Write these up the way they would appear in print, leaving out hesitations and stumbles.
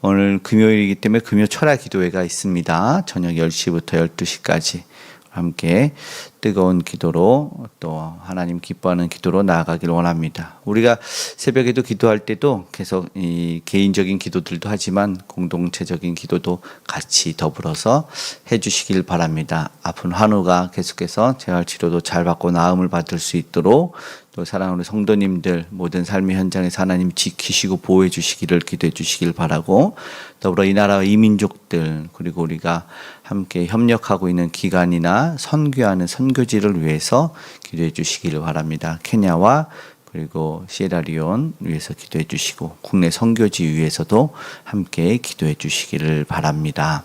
오늘 금요일이기 때문에 금요 철야 기도회가 있습니다. 저녁 10시부터 12시까지 함께 뜨거운 기도로 또 하나님 기뻐하는 기도로 나아가길 원합니다. 우리가 새벽에도 기도할 때도 계속 이 개인적인 기도들도 하지만 공동체적인 기도도 같이 더불어서 해주시길 바랍니다. 아픈 환우가 계속해서 재활치료도 잘 받고 나음을 받을 수 있도록 또 사랑하는 성도님들 모든 삶의 현장에서 하나님 지키시고 보호해 주시기를 기도해 주시길 바라고, 더불어 이 나라와 이 민족들 그리고 우리가 함께 협력하고 있는 기관이나 선교하는 선교지를 위해서 기도해 주시기를 바랍니다. 케냐와 그리고 시에라리온 위해서 기도해 주시고 국내 선교지 위해서도 함께 기도해 주시기를 바랍니다.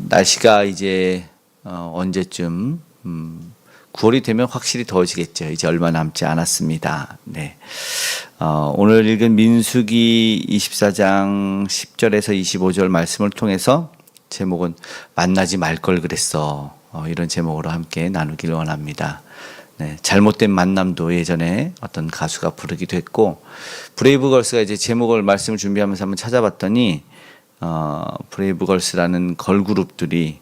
날씨가 이제 언제쯤 9월이 되면 확실히 더워지겠죠. 이제 얼마 남지 않았습니다. 네. 오늘 읽은 민수기 24장 10절에서 25절 말씀을 통해서 제목은 만나지 말 걸 그랬어. 이런 제목으로 함께 나누기를 원합니다. 네, 잘못된 만남도 예전에 어떤 가수가 부르기도 했고, 브레이브걸스가 이제 제목을 말씀을 준비하면서 한번 찾아봤더니 브레이브걸스라는 걸그룹들이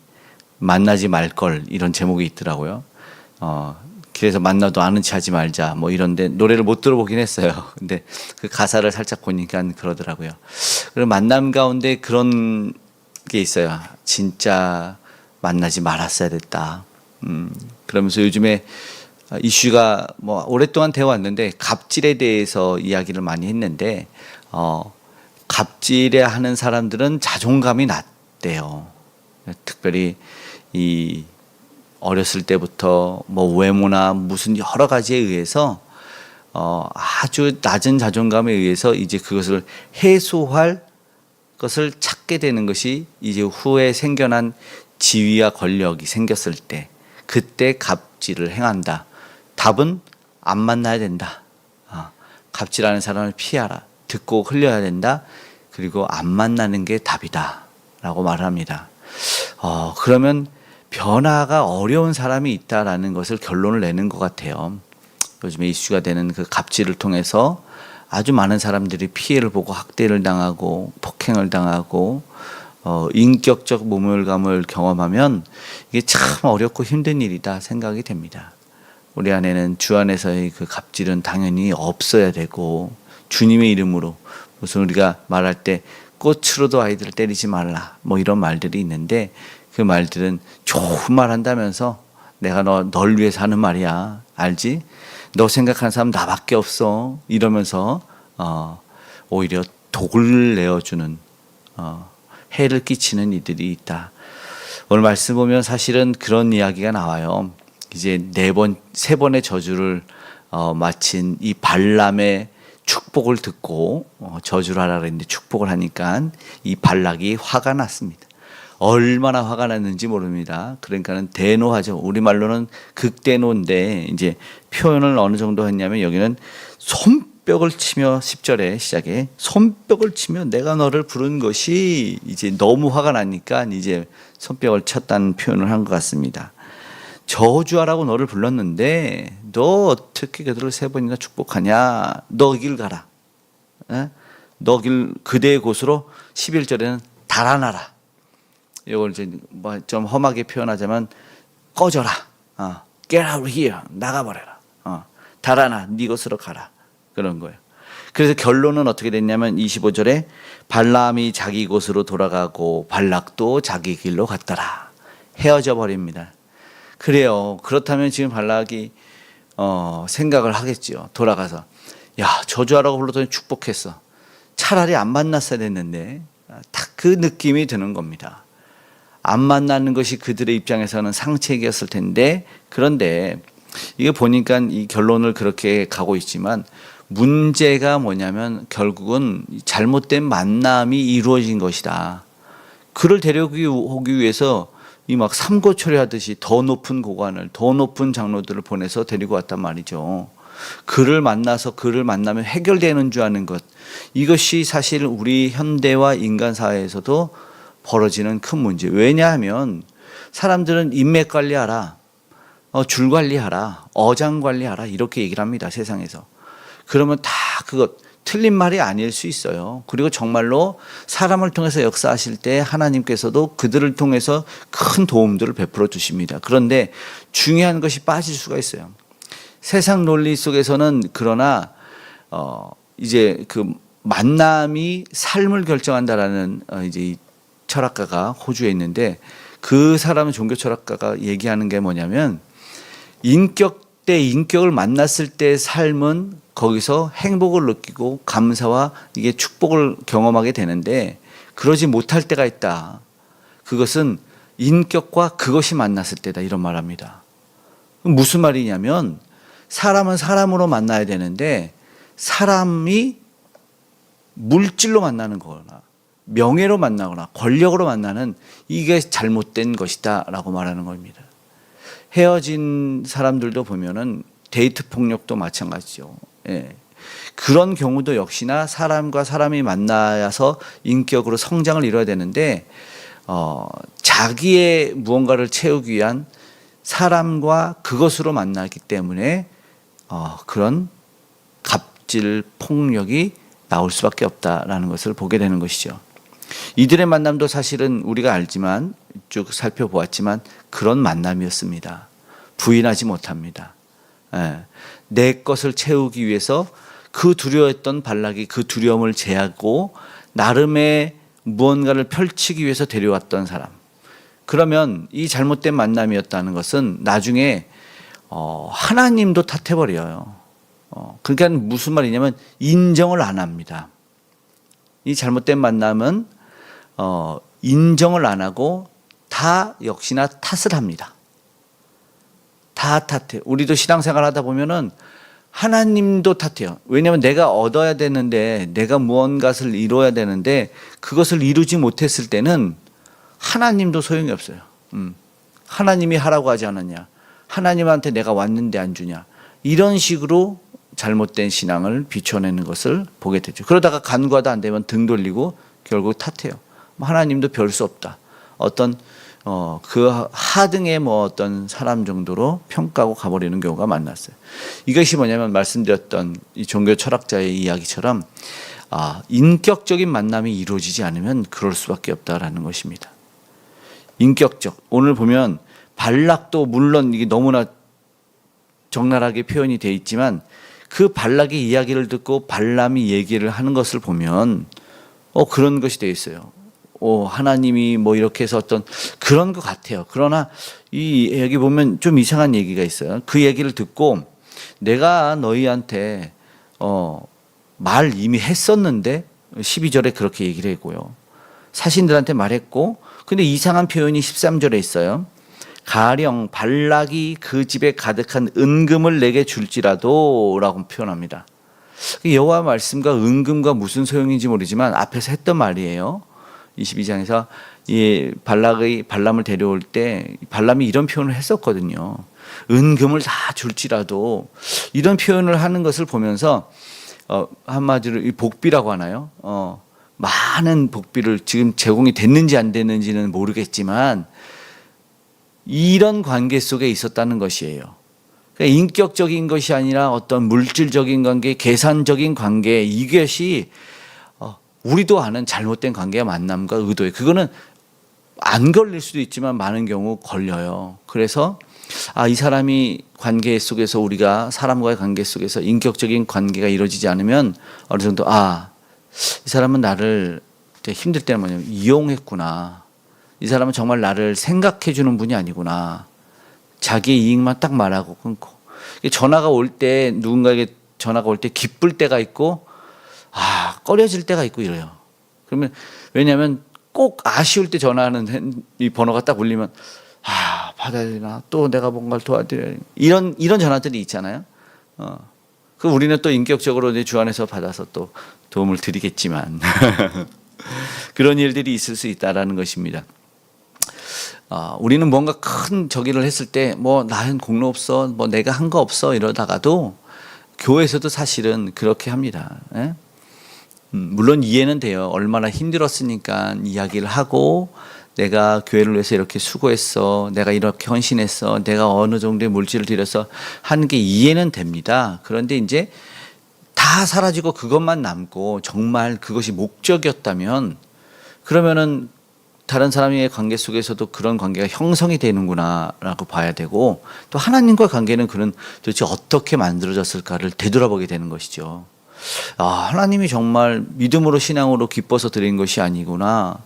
만나지 말 걸 이런 제목이 있더라고요. 길에서 만나도 아는 체 하지 말자 뭐 이런데 노래를 못 들어보긴 했어요. 근데 그 가사를 살짝 보니까 그러더라고요. 그리고 만남 가운데 그런 게 있어요. 진짜 만나지 말았어야 됐다. 그러면서 요즘에 이슈가 뭐 오랫동안 되어 왔는데 갑질에 대해서 이야기를 많이 했는데 갑질에 하는 사람들은 자존감이 낮대요. 특별히 이 어렸을 때부터 뭐 외모나 무슨 여러 가지에 의해서 아주 낮은 자존감에 의해서 이제 그것을 해소할 것을 찾게 되는 것이 이제 후에 생겨난 지위와 권력이 생겼을 때, 그때 갑질을 행한다. 답은 안 만나야 된다. 갑질하는 사람을 피하라. 듣고 흘려야 된다. 그리고 안 만나는 게 답이다. 라고 말을 합니다. 그러면 변화가 어려운 사람이 있다라는 것을 결론을 내는 것 같아요. 요즘에 이슈가 되는 그 갑질을 통해서 아주 많은 사람들이 피해를 보고 학대를 당하고 폭행을 당하고 인격적 모멸감을 경험하면 이게 참 어렵고 힘든 일이다 생각이 됩니다. 우리 안에는 주 안에서의 그 갑질은 당연히 없어야 되고, 주님의 이름으로 무슨 우리가 말할 때 꽃으로도 아이들을 때리지 말라 뭐 이런 말들이 있는데, 그 말들은 좋은 말 한다면서 내가 널 위해서 하는 말이야. 알지? 너 생각하는 사람 나밖에 없어. 이러면서 오히려 독을 내어주는 해를 끼치는 이들이 있다. 오늘 말씀 보면 사실은 그런 이야기가 나와요. 이제 세 번의 저주를 마친 이 발람의 축복을 듣고 저주를 하라 그랬는데 축복을 하니까 이 발락이 화가 났습니다. 얼마나 화가 났는지 모릅니다. 그러니까는 대노하죠. 우리말로는 극대노인데 이제 표현을 어느 정도 했냐면 여기는 손뼉을 치며 10절에 시작에 손뼉을 치며 내가 너를 부른 것이, 이제 너무 화가 나니까 이제 손뼉을 쳤다는 표현을 한 것 같습니다. 저주하라고 너를 불렀는데 너 어떻게 그들을 3번이나 축복하냐. 너 길 가라. 너 길 그대의 곳으로 11절에는 달아나라. 이걸 이제 뭐 좀 험하게 표현하자면 꺼져라. Get out of here. 나가버려라. 달아나. 네 곳으로 가라. 그런 거예요. 그래서 결론은 어떻게 됐냐면 25절에 발람이 자기 곳으로 돌아가고 발락도 자기 길로 갔더라. 헤어져 버립니다. 그래요. 그렇다면 지금 발락이 생각을 하겠죠. 돌아가서 야, 저주하라고 불렀더니 축복했어. 차라리 안 만났어야 됐는데, 딱 그 느낌이 드는 겁니다. 안 만나는 것이 그들의 입장에서는 상책이었을 텐데, 그런데 이게 보니까 이 결론을 그렇게 가고 있지만 문제가 뭐냐면 결국은 잘못된 만남이 이루어진 것이다. 그를 데려오기 위해서 이 막 삼고초려하듯이 더 높은 고관을, 더 높은 장로들을 보내서 데리고 왔단 말이죠. 그를 만나면 해결되는 줄 아는 것, 이것이 사실 우리 현대와 인간 사회에서도 벌어지는 큰 문제. 왜냐하면 사람들은 인맥 관리하라, 줄 관리하라, 어장 관리하라 이렇게 얘기를 합니다. 세상에서. 그러면 다 그것 틀린 말이 아닐 수 있어요. 그리고 정말로 사람을 통해서 역사하실 때 하나님께서도 그들을 통해서 큰 도움들을 베풀어 주십니다. 그런데 중요한 것이 빠질 수가 있어요. 세상 논리 속에서는 그러나 이제 그 만남이 삶을 결정한다라는 이제 이 철학가가 호주에 있는데, 그 사람은 종교 철학가가 얘기하는 게 뭐냐면, 인격 대 인격을 만났을 때의 삶은 거기서 행복을 느끼고 감사와 이게 축복을 경험하게 되는데, 그러지 못할 때가 있다. 그것은 인격과 그것이 만났을 때다, 이런 말합니다. 무슨 말이냐면, 사람은 사람으로 만나야 되는데 사람이 물질로 만나는 거나 명예로 만나거나 권력으로 만나는, 이게 잘못된 것이다 라고 말하는 겁니다. 헤어진 사람들도 보면은 데이트 폭력도 마찬가지죠. 예. 그런 경우도 역시나 사람과 사람이 만나서 인격으로 성장을 이뤄야 되는데 자기의 무언가를 채우기 위한 사람과 그것으로 만나기 때문에 그런 갑질 폭력이 나올 수밖에 없다라는 것을 보게 되는 것이죠. 이들의 만남도 사실은 우리가 알지만, 쭉 살펴보았지만 그런 만남이었습니다. 부인하지 못합니다. 내 것을 채우기 위해서 그 두려워했던 발락이 그 두려움을 제하고 나름의 무언가를 펼치기 위해서 데려왔던 사람. 그러면 이 잘못된 만남이었다는 것은 나중에 하나님도 탓해버려요. 그러니까 무슨 말이냐면 인정을 안 합니다. 이 잘못된 만남은 인정을 안 하고 다 역시나 탓을 합니다. 다 탓해. 우리도 신앙생활 하다 보면은 하나님도 탓해요. 왜냐하면 내가 얻어야 되는데, 내가 무언가를 이루어야 되는데 그것을 이루지 못했을 때는 하나님도 소용이 없어요. 하나님이 하라고 하지 않았냐, 하나님한테 내가 왔는데 안 주냐, 이런 식으로 잘못된 신앙을 비춰내는 것을 보게 되죠. 그러다가 간구하다 안 되면 등 돌리고 결국 탓해요. 하나님도 별 수 없다. 어떤 그 하등의 어떤 사람 정도로 평가하고 가버리는 경우가 많았어요. 이것이 뭐냐면 말씀드렸던 이 종교 철학자의 이야기처럼 인격적인 만남이 이루어지지 않으면 그럴 수밖에 없다라는 것입니다. 인격적. 오늘 보면 발락도 물론 이게 너무나 적나라하게 표현이 되어 있지만, 그 발락의 이야기를 듣고 발람이 얘기를 하는 것을 보면 그런 것이 되어 있어요. 하나님이 이렇게 해서 어떤 그런 것 같아요. 그러나 여기 보면 좀 이상한 얘기가 있어요. 그 얘기를 듣고 내가 너희한테 말 이미 했었는데, 12절에 그렇게 얘기를 했고요. 사신들한테 말했고, 근데 이상한 표현이 13절에 있어요. 가령 발락이 그 집에 가득한 은금을 내게 줄지라도 라고 표현합니다. 여호와 말씀과 은금과 무슨 소용인지 모르지만 앞에서 했던 말이에요. 22장에서 이 발람을 데려올 때 발람이 이런 표현을 했었거든요. 은금을 다 줄지라도, 이런 표현을 하는 것을 보면서 한마디로 이 복비라고 하나요? 많은 복비를 지금 제공이 됐는지 안 됐는지는 모르겠지만 이런 관계 속에 있었다는 것이에요. 그러니까 인격적인 것이 아니라 어떤 물질적인 관계, 계산적인 관계, 이것이 우리도 아는 잘못된 관계와 만남과 의도예요. 그거는 안 걸릴 수도 있지만 많은 경우 걸려요. 그래서 이 사람이 관계 속에서, 우리가 사람과의 관계 속에서 인격적인 관계가 이루어지지 않으면 어느 정도 이 사람은 나를 힘들 때는 뭐냐면 이용했구나. 이 사람은 정말 나를 생각해 주는 분이 아니구나. 자기의 이익만 딱 말하고 끊고. 전화가 올 때, 누군가에게 전화가 올 때 기쁠 때가 있고 꺼려질 때가 있고 이래요. 그러면 왜냐하면 꼭 아쉬울 때 전화하는 이 번호가 딱 울리면 받아야 되나, 또 내가 뭔가를 도와드려야 되나, 이런 전화들이 있잖아요. 그 우리는 또 인격적으로 주 안에서 받아서 또 도움을 드리겠지만 그런 일들이 있을 수 있다라는 것입니다. 우리는 뭔가 큰 저기를 했을 때 나는 공로 없어, 내가 한 거 없어 이러다가도 교회에서도 사실은 그렇게 합니다. 예? 물론 이해는 돼요. 얼마나 힘들었으니까 이야기를 하고, 내가 교회를 위해서 이렇게 수고했어, 내가 이렇게 헌신했어, 내가 어느 정도의 물질을 들여서 하는 게 이해는 됩니다. 그런데 이제 다 다 사라지고 그것만 남고 정말 그것이 목적이었다면 그러면은 다른 사람의 관계 속에서도 그런 관계가 형성이 되는구나라고 봐야 되고 또 하나님과 관계는 그는 도대체 어떻게 만들어졌을까를 되돌아보게 되는 것이죠. 아, 하나님이 정말 믿음으로 신앙으로 기뻐서 드린 것이 아니구나.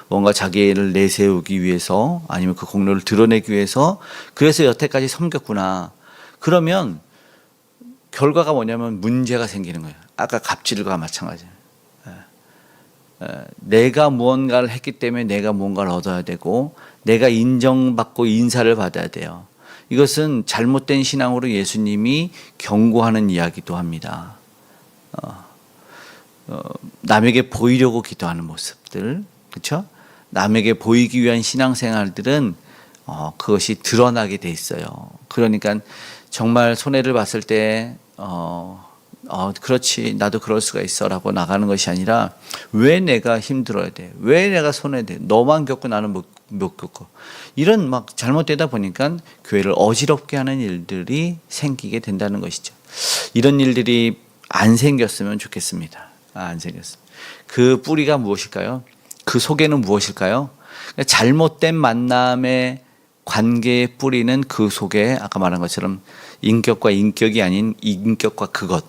뭔가 자기를 내세우기 위해서 아니면 그 공로를 드러내기 위해서 그래서 여태까지 섬겼구나. 그러면 결과가 뭐냐면 문제가 생기는 거예요. 아까 갑질과 마찬가지예요. 내가 무언가를 했기 때문에 내가 무언가를 얻어야 되고 내가 인정받고 인사를 받아야 돼요. 이것은 잘못된 신앙으로 예수님이 경고하는 이야기도 합니다. 남에게 보이려고 기도하는 모습들, 그렇죠? 남에게 보이기 위한 신앙생활들은 그것이 드러나게 돼 있어요. 그러니까 정말 손해를 봤을 때 그렇지 나도 그럴 수가 있어라고 나가는 것이 아니라 왜 내가 힘들어야 돼? 왜 내가 손해돼? 너만 겪고 나는 못 겪고 이런 막 잘못되다 보니까 교회를 어지럽게 하는 일들이 생기게 된다는 것이죠. 이런 일들이 안 생겼으면 좋겠습니다. 안 생겼습니다. 그 뿌리가 무엇일까요? 그 속에는 무엇일까요? 잘못된 만남의 관계의 뿌리는 그 속에 아까 말한 것처럼 인격과 인격이 아닌 인격과 그것,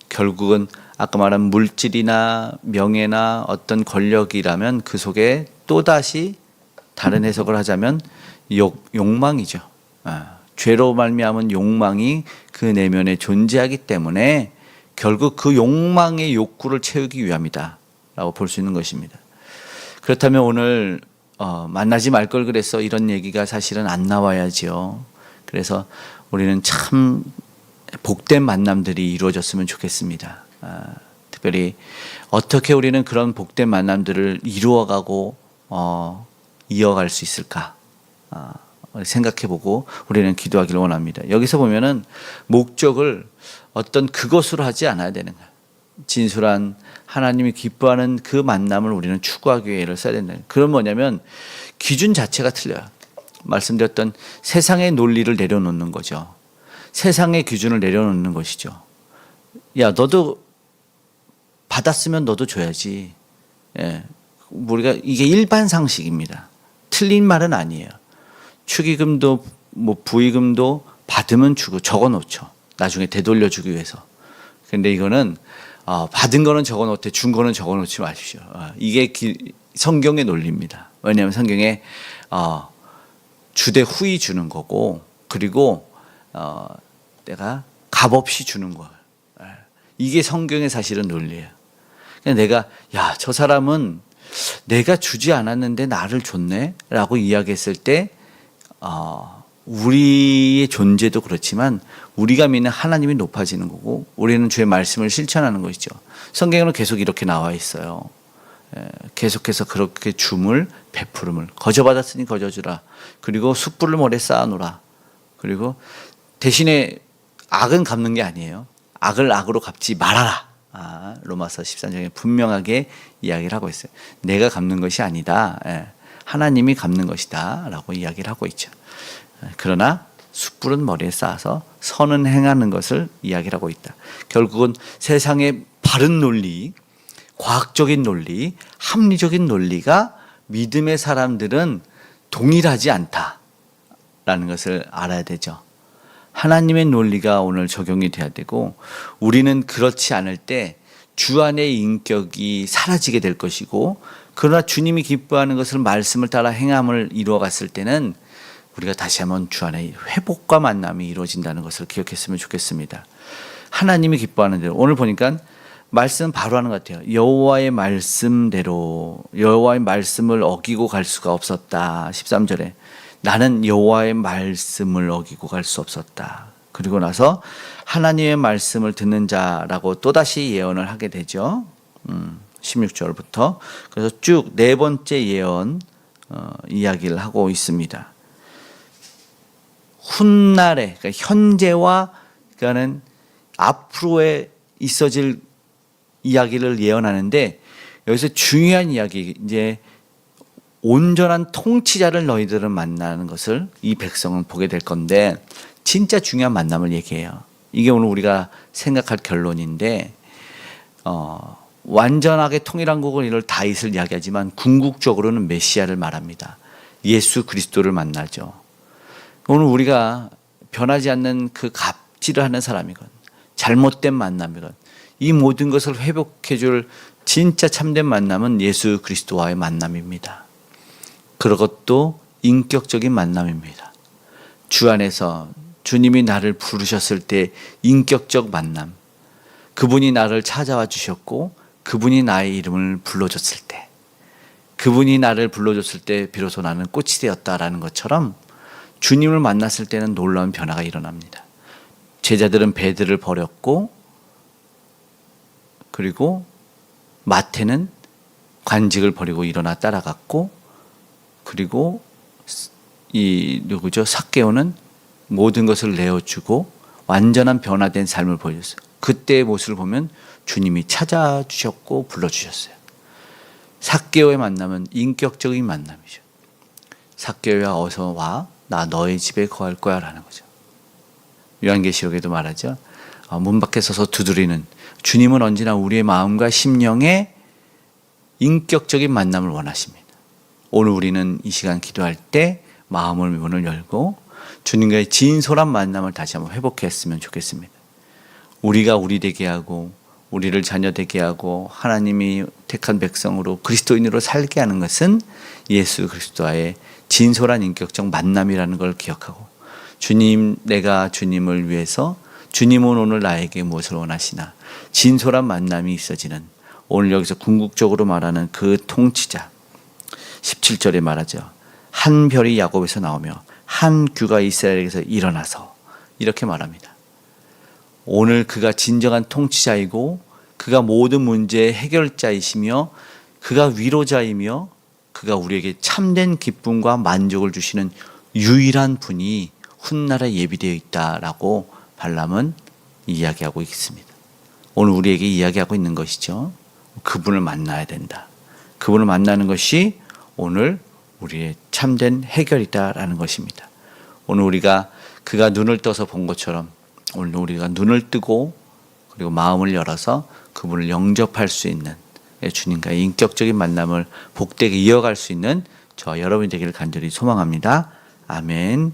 결국은 아까 말한 물질이나 명예나 어떤 권력이라면 그 속에 또다시 다른 해석을 하자면 욕망이죠. 죄로 말미암은 욕망이 그 내면에 존재하기 때문에 결국 그 욕망의 욕구를 채우기 위함이다 라고 볼 수 있는 것입니다. 그렇다면 오늘 만나지 말 걸 그랬어 이런 얘기가 사실은 안 나와야지요. 그래서 우리는 참 복된 만남들이 이루어졌으면 좋겠습니다. 특별히 어떻게 우리는 그런 복된 만남들을 이루어가고 이어갈 수 있을까 생각해보고 우리는 기도하기를 원합니다. 여기서 보면은 목적을 어떤 그것으로 하지 않아야 되는 거예요. 진솔한 하나님이 기뻐하는 그 만남을 우리는 추구하기 위해 애를 써야 된다. 그건 뭐냐면 기준 자체가 틀려요. 말씀드렸던 세상의 논리를 내려놓는 거죠. 세상의 기준을 내려놓는 것이죠. 야, 너도 받았으면 너도 줘야지. 예. 우리가 이게 일반 상식입니다. 틀린 말은 아니에요. 축의금도 뭐 부의금도 받으면 주고 적어 놓죠. 나중에 되돌려 주기 위해서. 근데 이거는 받은 거는 적어 놓되 준 거는 적어 놓지 마십시오. 이게 성경의 논리입니다. 왜냐하면 성경에 주되 후히 주는 거고 그리고 내가 값없이 주는 거예요. 이게 성경의 사실은 논리예요. 내가 야, 저 사람은 내가 주지 않았는데 나를 줬네 라고 이야기했을 때 우리의 존재도 그렇지만 우리가 믿는 하나님이 높아지는 거고 우리는 주의 말씀을 실천하는 것이죠. 성경에는 계속 이렇게 나와 있어요. 계속해서 그렇게 줌을 베푸름을 거저받았으니 거저주라. 그리고 숯불을 모래 쌓아놓으라. 그리고 대신에 악은 갚는 게 아니에요. 악을 악으로 갚지 말아라. 로마서 13장에 분명하게 이야기를 하고 있어요. 내가 갚는 것이 아니다. 하나님이 갚는 것이다 라고 이야기를 하고 있죠. 그러나 숯불은 머리에 쌓아서 선은 행하는 것을 이야기를 하고 있다. 결국은 세상의 바른 논리, 과학적인 논리, 합리적인 논리가 믿음의 사람들은 동일하지 않다라는 것을 알아야 되죠. 하나님의 논리가 오늘 적용이 돼야 되고 우리는 그렇지 않을 때 주 안의 인격이 사라지게 될 것이고 그러나 주님이 기뻐하는 것을 말씀을 따라 행함을 이루어갔을 때는 우리가 다시 한번 주 안에 회복과 만남이 이루어진다는 것을 기억했으면 좋겠습니다. 하나님이 기뻐하는 대로 오늘 보니까 말씀 바로 하는 것 같아요. 여호와의 말씀대로 여호와의 말씀을 어기고 갈 수가 없었다. 13절에 나는 여호와의 말씀을 어기고 갈 수 없었다. 그리고 나서 하나님의 말씀을 듣는 자라고 또다시 예언을 하게 되죠. 16절부터 그래서 쭉 네 번째 예언 이야기를 하고 있습니다. 훗날에 그러니까 현재와 그러니까는 앞으로에 있어질 이야기를 예언하는데 여기서 중요한 이야기 이제 온전한 통치자를 너희들은 만나는 것을 이 백성은 보게 될 건데 진짜 중요한 만남을 얘기해요. 이게 오늘 우리가 생각할 결론인데 완전하게 통일한 곡은 이를 다윗을 이야기하지만 궁극적으로는 메시아를 말합니다. 예수 그리스도를 만나죠. 오늘 우리가 변하지 않는 그 갑질을 하는 사람이건 잘못된 만남이건 이 모든 것을 회복해 줄 진짜 참된 만남은 예수 그리스도와의 만남입니다. 그것도 인격적인 만남입니다. 주 안에서 주님이 나를 부르셨을 때 인격적 만남, 그분이 나를 찾아와 주셨고 그분이 나의 이름을 불러줬을 때, 그분이 나를 불러줬을 때 비로소 나는 꽃이 되었다라는 것처럼 주님을 만났을 때는 놀라운 변화가 일어납니다. 제자들은 배들을 버렸고, 그리고 마태는 관직을 버리고 일어나 따라갔고, 그리고 삭개오는 모든 것을 내어주고 완전한 변화된 삶을 보여줬어요. 그때의 모습을 보면 주님이 찾아주셨고 불러주셨어요. 삭개오의 만남은 인격적인 만남이죠. 삭개오야 어서 와, 나 너의 집에 거할 거야 라는 거죠. 요한계시록에도 말하죠. 문 밖에 서서 두드리는, 주님은 언제나 우리의 마음과 심령에 인격적인 만남을 원하십니다. 오늘 우리는 이 시간 기도할 때 마음의 문을 열고 주님과의 진솔한 만남을 다시 한번 회복했으면 좋겠습니다. 우리가 우리 되게 하고 우리를 자녀 되게 하고 하나님이 택한 백성으로 그리스도인으로 살게 하는 것은 예수 그리스도와의 진솔한 인격적 만남이라는 걸 기억하고, 주님, 내가 주님을 위해서, 주님은 오늘 나에게 무엇을 원하시나, 진솔한 만남이 있어지는, 오늘 여기서 궁극적으로 말하는 그 통치자, 17절에 말하죠. 한 별이 야곱에서 나오며 한 규가 이스라엘에게서 일어나서, 이렇게 말합니다. 오늘 그가 진정한 통치자이고 그가 모든 문제의 해결자이시며 그가 위로자이며 그가 우리에게 참된 기쁨과 만족을 주시는 유일한 분이 훗날에 예비되어 있다라고 발람은 이야기하고 있습니다. 오늘 우리에게 이야기하고 있는 것이죠. 그분을 만나야 된다. 그분을 만나는 것이 오늘 우리의 참된 해결이다라는 것입니다. 오늘 우리가 그가 눈을 떠서 본 것처럼 오늘 우리가 눈을 뜨고 그리고 마음을 열어서 그분을 영접할 수 있는, 주님과의 인격적인 만남을 복되게 이어갈 수 있는 저 여러분이 되기를 간절히 소망합니다. 아멘.